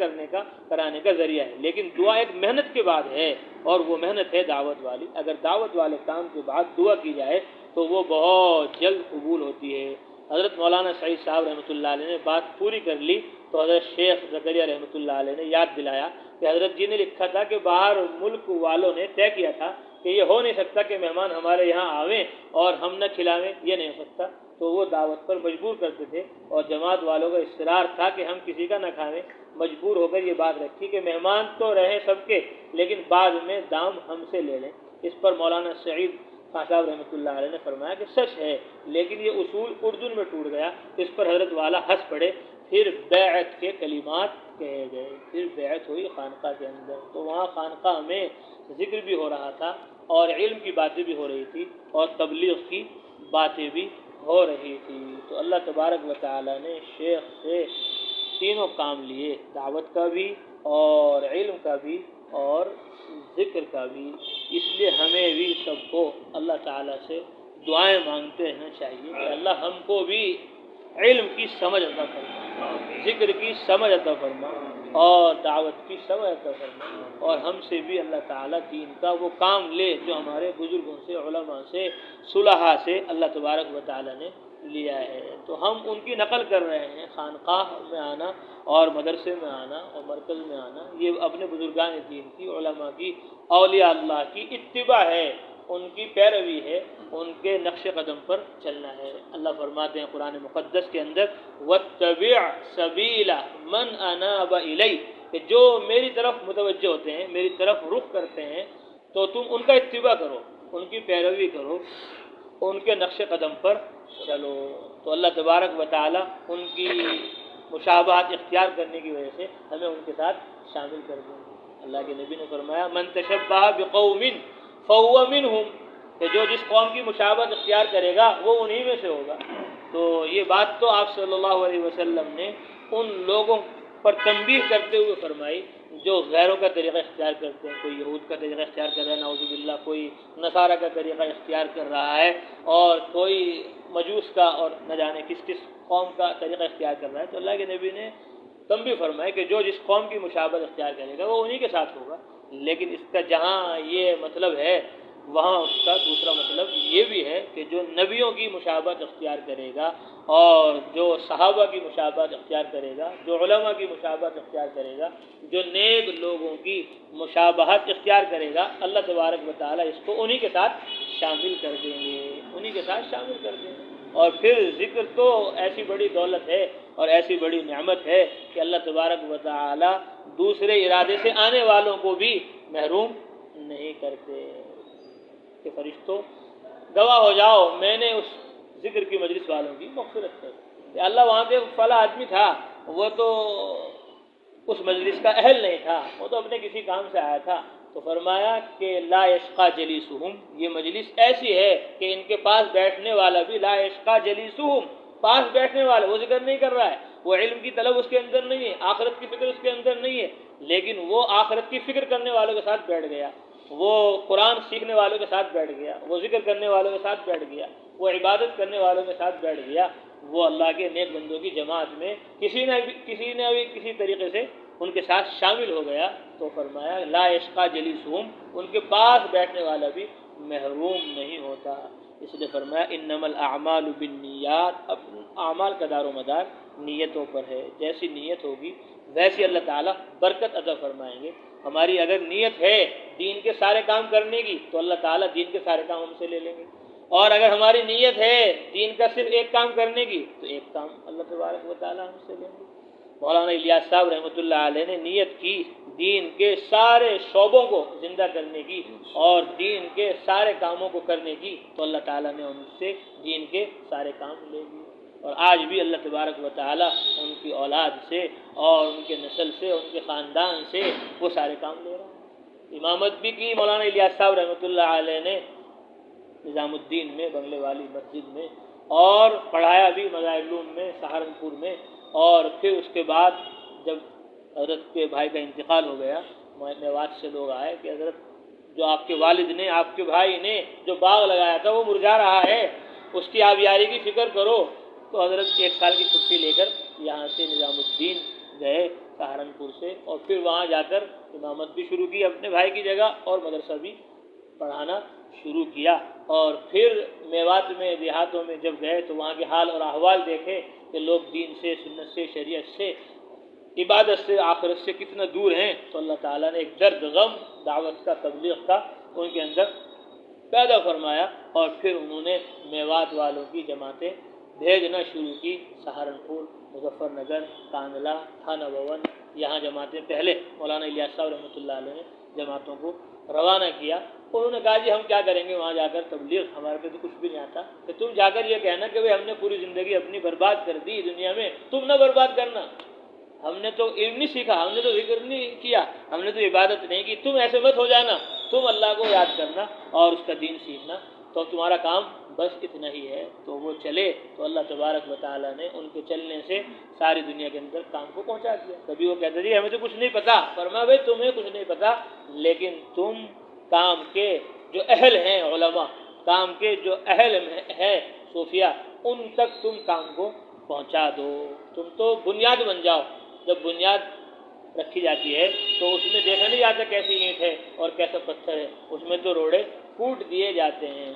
کرانے کا ذریعہ ہے، لیکن دعا ایک محنت کے بعد ہے اور وہ محنت ہے دعوت والی۔ اگر دعوت والے کام کے بعد دعا کی جائے تو وہ بہت جلد قبول ہوتی ہے۔ حضرت مولانا سعید صاحب رحمۃ اللہ علیہ نے بات پوری کر لی تو حضرت شیخ زکریا رحمۃ اللہ علیہ نے یاد دلایا کہ حضرت جی نے لکھا تھا کہ باہر ملک والوں نے طے کیا تھا کہ یہ ہو نہیں سکتا کہ مہمان ہمارے یہاں آویں اور ہم نہ کھلاویں، یہ نہیں ہو سکتا، تو وہ دعوت پر مجبور کرتے تھے، اور جماعت والوں کا اصرار تھا کہ ہم کسی کا نہ کھاویں، مجبور ہو کر یہ بات رکھی کہ مہمان تو رہیں سب کے لیکن بعد میں دام ہم سے لے لیں۔ اس پر مولانا سعید خان صاحب رحمۃ اللہ علیہ نے فرمایا کہ سچ ہے، لیکن یہ اصول اردن میں ٹوٹ گیا۔ اس پر حضرت والا ہنس پڑے، پھر بیعت کے کلمات کہے گئے، پھر بیعت ہوئی خانقاہ کے اندر، تو وہاں خانقاہ میں ذکر بھی ہو رہا تھا اور علم کی باتیں بھی ہو رہی تھی اور تبلیغ کی باتیں بھی ہو رہی تھی۔ تو اللہ تبارک و تعالیٰ نے شیخ سے تینوں کام لیے، دعوت کا بھی اور علم کا بھی اور ذکر کا بھی۔ اس لیے ہمیں بھی سب کو اللہ تعالیٰ سے دعائیں مانگتے رہنا چاہیے کہ اللہ ہم کو بھی علم کی سمجھ عطا فرما، ذکر کی سمجھ عطا فرما اور دعوت کی سمجھ عطا فرما، اور ہم سے بھی اللہ تعالیٰ دین کا وہ کام لے جو ہمارے بزرگوں سے، علماء سے، صلحاء سے اللہ تبارک و تعالیٰ نے لیا ہے۔ تو ہم ان کی نقل کر رہے ہیں، خانقاہ میں آنا اور مدرسے میں آنا اور مرکز میں آنا، یہ اپنے بزرگان دین کی، علماء کی، اولیاء اللہ کی اتباع ہے، ان کی پیروی ہے، ان کے نقش قدم پر چلنا ہے۔ اللہ فرماتے ہیں قرآن مقدس کے اندر وَاتَّبِعْ سَبِيلَ مَنْ أَنَابَ إِلَيَّ، کہ جو میری طرف متوجہ ہوتے ہیں، میری طرف رخ کرتے ہیں، تو تم ان کا اتباع کرو، ان کی پیروی کرو، ان کے نقش قدم پر چلو۔ تو اللہ تبارک و تعالیٰ ان کی مشابہت اختیار کرنے کی وجہ سے ہمیں ان کے ساتھ شامل کر دیں۔ اللہ کے نبی نے فرمایا من تشبہ بقوم فہو منہم، کہ جو جس قوم کی مشابہت اختیار کرے گا وہ انہی میں سے ہوگا۔ تو یہ بات تو آپ صلی اللہ علیہ وسلم نے ان لوگوں پر تنبیہ کرتے ہوئے فرمائی جو غیروں کا طریقہ اختیار کرتے ہیں، کوئی یہود کا طریقہ اختیار کر رہا ہے نعوذ باللہ، کوئی نصارہ کا طریقہ اختیار کر رہا ہے، اور کوئی مجوس کا اور نہ جانے کس کس قوم کا طریقہ اختیار کر رہا ہے۔ تو اللہ کے نبی نے تنبیہ فرمایا کہ جو جس قوم کی مشابہت اختیار کرے گا وہ انہی کے ساتھ ہوگا، لیکن اس کا جہاں یہ مطلب ہے وہاں اس کا دوسرا مطلب یہ بھی ہے کہ جو نبیوں کی مشابہت اختیار کرے گا اور جو صحابہ کی مشابہت اختیار کرے گا، جو علماء کی مشابہت اختیار کرے گا، جو نیک لوگوں کی مشابہت اختیار کرے گا، اللہ تبارک و تعالیٰ اس کو انہی کے ساتھ شامل کر دیں گے، انہی کے ساتھ شامل کر دیں گے۔ اور پھر ذکر تو ایسی بڑی دولت ہے اور ایسی بڑی نعمت ہے کہ اللہ تبارک و تعالیٰ دوسرے ارادے سے آنے والوں کو بھی محروم نہیں کرتے کہ فرشتوں گواہ ہو جاؤ میں نے اس ذکر کی مجلس والوں کی مغفرت کر دی۔ اللہ وہاں پہ فلاں آدمی تھا، وہ تو اس مجلس کا اہل نہیں تھا، وہ تو اپنے کسی کام سے آیا تھا، تو فرمایا کہ لا یشقى جلیسہم، یہ مجلس ایسی ہے کہ ان کے پاس بیٹھنے والا بھی لا یشقى جلیسہم، پاس بیٹھنے والا وہ ذکر نہیں کر رہا ہے، وہ علم کی طلب اس کے اندر نہیں ہے، آخرت کی فکر اس کے اندر نہیں ہے، لیکن وہ آخرت کی فکر کرنے والوں کے ساتھ بیٹھ گیا، وہ قرآن سیکھنے والوں کے ساتھ بیٹھ گیا، وہ ذکر کرنے والوں کے ساتھ بیٹھ گیا، وہ عبادت کرنے والوں کے ساتھ بیٹھ گیا، وہ اللہ کے نیک بندوں کی جماعت میں کسی نہ بھی کسی طریقے سے ان کے ساتھ شامل ہو گیا۔ تو فرمایا لا یشقى جلیسہم، ان کے پاس بیٹھنے والا بھی محروم نہیں ہوتا۔ اس لیے فرمایا انما الاعمال بالنیات، اب اعمال کا دار و مدار نیتوں پر ہے، جیسی نیت ہوگی ویسی اللہ تعالیٰ برکت عطا فرمائیں گے۔ ہماری اگر نیت ہے دین کے سارے کام کرنے کی تو اللہ تعالیٰ دین کے سارے کام ہم سے لے لیں گے، اور اگر ہماری نیت ہے دین کا صرف ایک کام کرنے کی تو ایک کام اللہ تبارک و تعالیٰ ہم سے لیں گے۔ مولانا الیاس صاحب رحمۃ اللہ علیہ نے نیت کی دین کے سارے شعبوں کو زندہ کرنے کی اور دین کے سارے کاموں کو کرنے کی، تو اللہ تعالیٰ نے ان سے دین کے سارے کام لے لیے، اور آج بھی اللہ تبارک و تعالیٰ ان کی اولاد سے اور ان کے نسل سے، ان کے خاندان سے وہ سارے کام لے رہا ہے۔ امامت بھی کی مولانا الیاس صاحب رحمۃ اللہ علیہ نے نظام الدین میں، بنگلے والی مسجد میں، اور پڑھایا بھی مظاہر العلوم میں سہارنپور میں، اور پھر اس کے بعد جب حضرت کے بھائی کا انتقال ہو گیا، میوات سے لوگ آئے کہ حضرت جو آپ کے والد نے، آپ کے بھائی نے جو باغ لگایا تھا وہ مرجھا رہا ہے، اس کی آبیاری کی فکر کرو۔ تو حضرت 1 سال کی چھٹی لے کر یہاں سے نظام الدین گئے سہارنپور سے، اور پھر وہاں جا کر امامت بھی شروع کی اپنے بھائی کی جگہ اور مدرسہ بھی پڑھانا شروع کیا، اور پھر میوات میں دیہاتوں میں جب گئے تو وہاں کے حال اور احوال دیکھے کہ لوگ دین سے، سنت سے، شریعت سے عبادت سے آخرت سے کتنا دور ہیں، تو اللہ تعالیٰ نے ایک درد غم دعوت کا تبلیغ کا ان کے اندر پیدا فرمایا، اور پھر انہوں نے میوات والوں کی جماعتیں بھیجنا شروع کی، سہارنپور، مظفر نگر، کاندھلا، تھانہ بھون، یہاں جماعتیں پہلے مولانا الیاس صاحب رحمۃ اللہ علیہ نے جماعتوں کو روانہ کیا۔ انہوں نے کہا جی ہم کیا کریں گے وہاں جا کر تبلیغ، ہمارے پہ تو کچھ بھی نہیں آتا، کہ تم جا کر یہ کہنا کہ ہم نے پوری زندگی اپنی برباد کر دی دنیا میں، تم نہ برباد کرنا، ہم نے تو علم نہیں سیکھا، ہم نے تو ذکر نہیں کیا، ہم نے تو عبادت نہیں کی، تم ایسے مت ہو جانا، تم اللہ کو یاد کرنا اور اس کا دین سیکھنا، تو تمہارا کام بس اتنا ہی ہے۔ تو وہ چلے تو اللہ تبارک و تعالیٰ نے ان کے چلنے سے ساری دنیا کے اندر کام کو پہنچا دیا۔ کبھی وہ کہتے جی ہمیں تو کچھ نہیں پتا، فرمایا بھائی تمہیں کچھ نہیں پتا، لیکن تم کام کے جو اہل ہیں علماء، کام کے جو اہل ہیں صوفیہ، ان تک تم کام کو پہنچا دو، تم تو بنیاد بن جاؤ۔ جب بنیاد رکھی جاتی ہے تو اس میں دیکھا نہیں جاتا کیسی اینٹ ہے اور کیسا پتھر ہے، اس میں تو روڑے کوٹ دیے جاتے ہیں،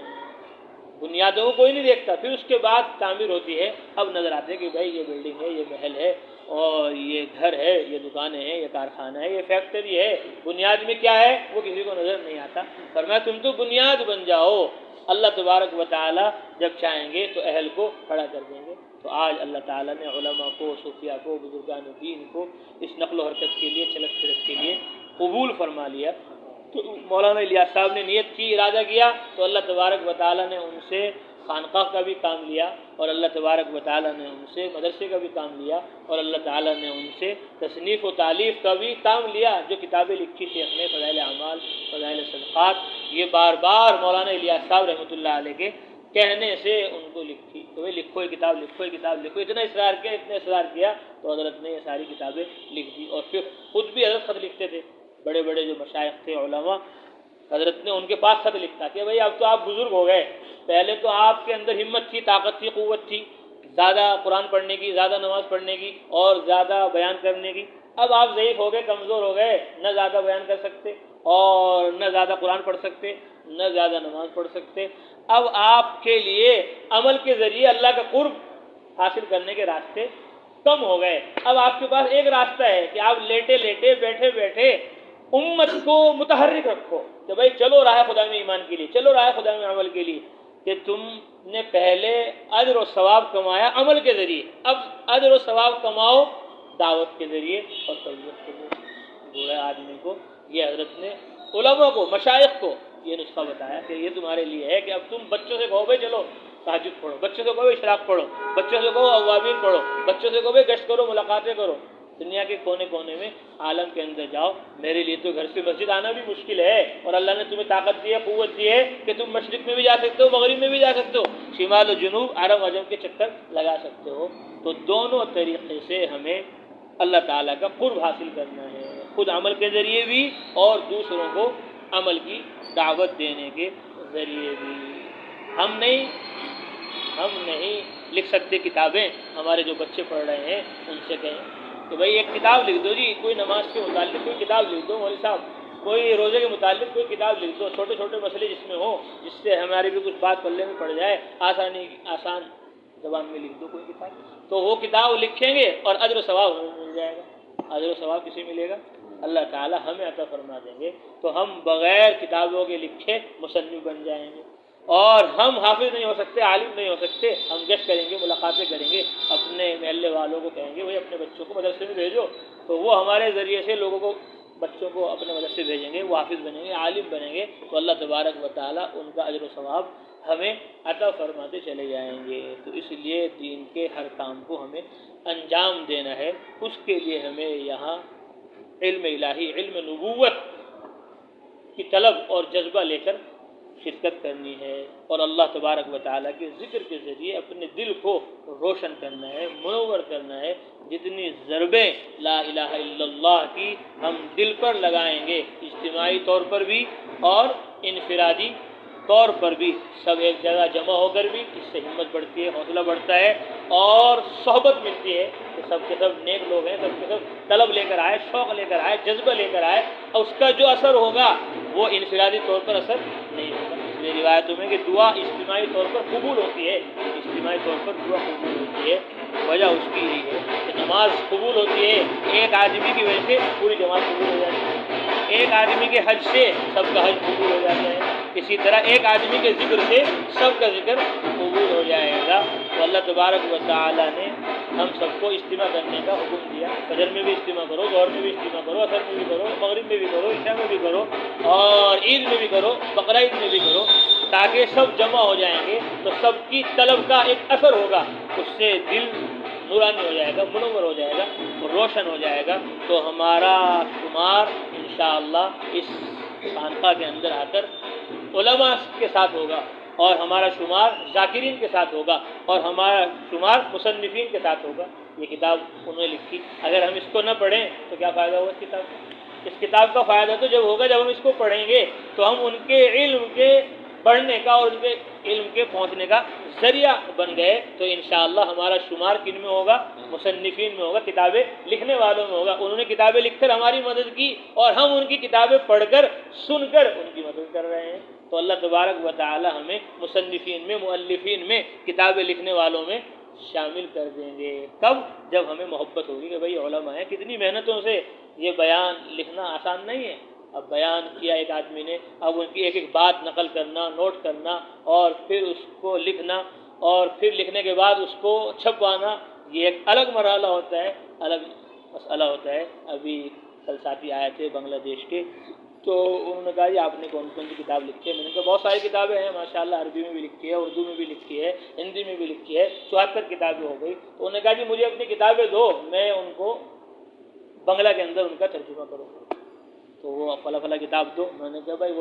بنیادوں کو کوئی نہیں دیکھتا، پھر اس کے بعد تعمیر ہوتی ہے، اب نظر آتے کہ بھائی یہ بلڈنگ ہے، یہ محل ہے، اور یہ گھر ہے، یہ دکانیں ہیں، یہ کارخانہ ہے، یہ فیکٹری ہے، بنیاد میں کیا ہے وہ کسی کو نظر نہیں آتا۔ فرمایا تم تو بنیاد بن جاؤ، اللہ تبارک و تعالیٰ جب چاہیں گے تو اہل کو کھڑا کر دیں گے۔ تو آج اللہ تعالیٰ نے علماء کو، صوفیاء کو، بزرگان دین کو اس نقل و حرکت کے لیے، چلت پھرت کے لیے قبول فرما لیا۔ تو مولانا الیاس صاحب نے نیت کی، ارادہ کیا، تو اللہ تبارک و تعالیٰ نے ان سے خانقاہ کا بھی کام لیا، اور اللہ تبارک و تعالیٰ نے ان سے مدرسے کا بھی کام لیا، اور اللہ تعالیٰ نے ان سے تصنیف و تالیف کا بھی کام لیا۔ جو کتابیں لکھی شیخ نے، فضائل اعمال، فضائل صدقات، یہ بار بار مولانا الیاس صاحب رحمۃ اللہ علیہ کے کہنے سے ان کو لکھی کہ بھائی لکھو یہ کتاب، لکھو یہ کتاب، لکھو، اتنا اصرار کیا تو حضرت نے یہ ساری کتابیں لکھ دی۔ اور پھر خود بھی حضرت خط لکھتے تھے، بڑے بڑے جو مشائخ تھے علماء، حضرت نے ان کے پاس خط لکھتا کہ بھائی اب تو آپ بزرگ ہو گئے، پہلے تو آپ کے اندر ہمت تھی، طاقت تھی، قوت تھی، زیادہ قرآن پڑھنے کی، زیادہ نماز پڑھنے کی اور زیادہ بیان کرنے کی، اب آپ ضعیف ہو گئے، کمزور ہو گئے، نہ زیادہ بیان کر سکتے اور نہ زیادہ قرآن پڑھ سکتے، نہ زیادہ نماز پڑھ سکتے، اب آپ کے لیے عمل کے ذریعے اللہ کا قرب حاصل کرنے کے راستے کم ہو گئے۔ اب آپ کے پاس ایک راستہ ہے کہ آپ لیٹے لیٹے، بیٹھے بیٹھے امت کو متحرک رکھو کہ بھائی چلو راہ خدا میں ایمان کے لیے، چلو راہ خدا میں عمل کے لیے، کہ تم نے پہلے اجر و ثواب کمایا عمل کے ذریعے، اب اجر و ثواب کماؤ دعوت کے ذریعے اور تربیت کے ذریعے۔ بوڑھے آدمی کو یہ حضرت نے علماء کو، مشائخ کو یہ نسخہ بتایا کہ یہ تمہارے لیے ہے کہ اب تم بچوں سے کہو بھائی چلو تہجد پڑھو، بچوں سے کہو اشراق پڑھو، بچوں سے کہو اوابین پڑھو، بچوں سے کہو بھائی گشت کرو، ملاقاتیں کرو، دنیا کے کونے کونے میں، عالم کے اندر جاؤ۔ میرے لیے تو گھر سے مسجد آنا بھی مشکل ہے، اور اللہ نے تمہیں طاقت دی ہے، قوت دی ہے کہ تم مشرق میں بھی جا سکتے ہو، مغرب میں بھی جا سکتے ہو، شمال و جنوب، عرب عجم کے چکر لگا سکتے ہو۔ تو دونوں طریقے سے ہمیں اللہ تعالیٰ کا قرب حاصل کرنا ہے، خود عمل کے ذریعے بھی اور دوسروں کو عمل کی دعوت دینے کے ذریعے بھی۔ ہم نہیں لکھ سکتے کتابیں، ہمارے جو بچے پڑھ رہے ہیں ان سے کہیں کہ بھائی ایک کتاب لکھ دو جی، کوئی نماز کے متعلق کوئی کتاب لکھ دو مولوی صاحب، کوئی روزے کے متعلق کوئی کتاب لکھ دو، چھوٹے چھوٹے مسئلے جس میں ہوں، جس سے ہماری بھی کچھ بات پلے میں پڑ جائے، آسان زبان میں لکھ دو کوئی کتاب، تو وہ کتاب لکھیں گے اور اجر و ثواب ہمیں مل جائے گا۔ اجر و ثواب کسے ملے گا؟ اللہ تعالیٰ ہمیں عطا فرما دیں گے، تو ہم بغیر کتابوں کے لکھے مصنف بن جائیں گے، اور ہم حافظ نہیں ہو سکتے، عالم نہیں ہو سکتے، ہم گشت کریں گے، ملاقاتیں کریں گے، اپنے محلے والوں کو کہیں گے بھائی اپنے بچوں کو مدرسے میں بھیجو، تو وہ ہمارے ذریعے سے لوگوں کو، بچوں کو اپنے مدرسے بھیجیں گے، وہ حافظ بنیں گے، عالم بنیں گے، تو اللہ تبارک و تعالیٰ ان کا اجر و ثواب ہمیں عطا فرماتے چلے جائیں گے۔ تو اس لیے دین کے ہر کام کو ہمیں انجام دینا ہے، اس کے لیے ہمیں یہاں علم الہی، علم نبوت کی طلب اور جذبہ لے کر شرکت کرنی ہے، اور اللہ تبارک و تعالیٰ کے ذکر کے ذریعے اپنے دل کو روشن کرنا ہے، منور کرنا ہے۔ جتنی ضربیں لا الہ الا اللہ کی ہم دل پر لگائیں گے، اجتماعی طور پر بھی اور انفرادی طور پر بھی، سب ایک جگہ جمع ہو کر بھی، اس سے ہمت بڑھتی ہے، حوصلہ بڑھتا ہے، اور صحبت ملتی ہے کہ سب کے سب نیک لوگ ہیں، سب کے سب طلب لے کر آئے، شوق لے کر آئے، جذبہ لے کر آئے، اور اس کا جو اثر ہوگا وہ انفرادی طور پر اثر نہیں ہوگا۔ اس لیے روایتوں میں کہ دعا اجتماعی طور پر قبول ہوتی ہے، اجتماعی طور پر دعا قبول ہوتی ہے۔ وجہ اس کی یہی ہے کہ نماز قبول ہوتی ہے ایک آدمی کی وجہ سے پوری جماعت قبول ہو جاتی ہے، ایک آدمی کے حج سے سب کا حج قبول ہو جاتا ہے، اسی طرح ایک آدمی کے ذکر سے سب کا ذکر قبول ہو جائے گا۔ تو اللہ تبارک و تعالیٰ نے ہم سب کو اجتماع کرنے کا حکم دیا، فجر میں بھی اجتماع کرو، ظہر میں بھی اجتماع کرو، عصر میں بھی کرو، مغرب میں بھی کرو، عشاء میں بھی کرو، اور عید میں بھی کرو، بقرعید میں بھی کرو، تاکہ سب جمع ہو جائیں گے تو سب کی طلب کا ایک اثر ہوگا، اس سے دل نورانی ہو جائے گا، منور ہو جائے گا، روشن ہو جائے گا، تو ہمارا شمار انشاءاللہ اس خانقاہ کے اندر آ کر علماء کے ساتھ ہوگا، اور ہمارا شمار ذاکرین کے ساتھ ہوگا، اور ہمارا شمار مصنفین کے ساتھ ہوگا۔ یہ کتاب انہوں نے لکھی، اگر ہم اس کو نہ پڑھیں تو کیا فائدہ ہوگا اس کتاب کا؟ اس کتاب کا فائدہ تو جب ہوگا جب ہم اس کو پڑھیں گے تو ہم ان کے علم کے پڑھنے کا اور ان کے علم کے پہنچنے کا ذریعہ بن گئے، تو انشاءاللہ ہمارا شمار کن میں ہوگا؟ مصنفین میں ہوگا، کتابیں لکھنے والوں میں ہوگا۔ انہوں نے کتابیں لکھ کر ہماری مدد کی، اور ہم ان کی کتابیں پڑھ کر سن کر ان کی مدد کر رہے ہیں۔ تو اللہ تبارک و تعالی ہمیں مصنفین میں، مؤلفین میں، کتابیں لکھنے والوں میں شامل کر دیں گے۔ کب؟ جب ہمیں محبت ہوگی کہ بھئی علماء ہیں، کتنی محنتوں سے یہ بیان لکھنا آسان نہیں ہے۔ اب بیان کیا ایک آدمی نے، اب ان کی ایک ایک بات نقل کرنا، نوٹ کرنا، اور پھر اس کو لکھنا، اور پھر لکھنے کے بعد اس کو چھپوانا، یہ ایک الگ مرحلہ ہوتا ہے، الگ مسئلہ ہوتا ہے۔ ابھی کل ساتھی آئے تھے بنگلہ دیش کے، تو انہوں نے کہا جی آپ نے کون کون سی کتاب لکھی ہے؟ میں نے کہا بہت ساری کتابیں ہیں ماشاءاللہ، عربی میں بھی لکھی ہے، اردو میں بھی لکھی ہے، ہندی میں بھی لکھی ہے، 74 کتابیں ہو گئی۔ تو انہوں نے کہا جی مجھے اپنی کتابیں دو، میں ان کو بنگلہ کے اندر ان کا ترجمہ کروں گا۔ تو وہ فلاں فلاں کتاب دو، میں نے کہا بھائی